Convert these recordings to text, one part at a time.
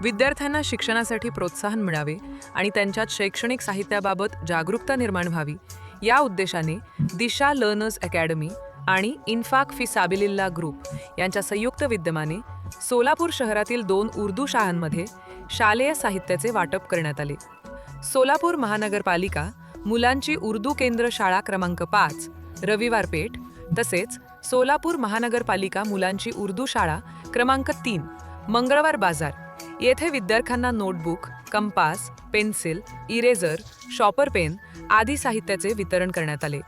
विद्यार्थ्यांना शिक्षणासाठी प्रोत्साहन मिळावे आणि त्यांच्यात शैक्षणिक साहित्याबाबत जागरूकता निर्माण व्हावी या उद्देशाने दिशा लर्नर्स अकॅडमी आणि इन्फाक फी साबिलिल्लाह ग्रुप यांच्या संयुक्त विद्यमाने सोलापूर शहरातील 2 उर्दू शाळांमध्ये शालेय साहित्याचे वाटप करण्यात आले. सोलापूर महानगरपालिका मुलांची उर्दू केंद्र शाळा क्रमांक 5 रविवार पेठ तसेच सोलापूर महानगरपालिका मुलांची उर्दू शाळा क्रमांक 3 मंगळवार बाजार येथे विद्यार्थ्यांना notebook, compass, pencil, eraser, shopper pen आदी साहित्याचे वितरण करण्यात आले.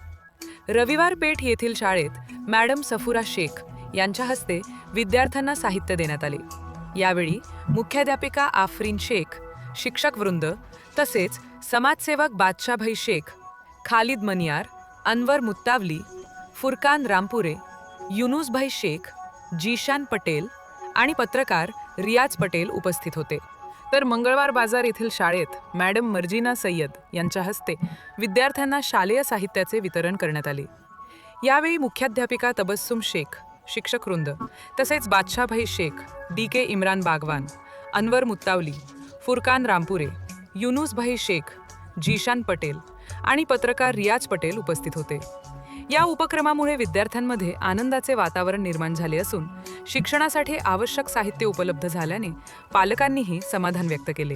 रविवार पेठ येथील शाळेत मॅडम सफुरा शेख यांच्या हस्ते विद्यार्थ्यांना साहित्य देण्यात आले. यावेळी मुख्याध्यापिका आफरीन शेख, शिक्षक वृंद तसेच समाजसेवक बादशाहभाई शेख, खालिद मनियार, अनवर मुत्तावली, फुरकान रामपुरे, युनुसभाई शेख, जीशान पटेल आणि पत्रकार रियाज पटेल उपस्थित होते. तर मंगळवार बाजार येथील शाळेत मॅडम मर्जिना सय्यद यांच्या हस्ते विद्यार्थ्यांना शालेय साहित्याचे वितरण करण्यात आले. यावेळी मुख्याध्यापिका तबस्सुम शेख, शिक्षक वृंद तसेच बादशाहभाई शेख, DK इम्रान बागवान, अनवर मुत्तावली, फुरकान रामपुरे, युनुसभाई शेख, जीशान पटेल आणि पत्रकार रियाज पटेल उपस्थित होते. या उपक्रमामुळे विद्यार्थ्यांमध्ये आनंदाचे वातावरण निर्माण झाले असून शिक्षणासाठी आवश्यक साहित्य उपलब्ध झाल्याने पालकांनीही समाधान व्यक्त केले.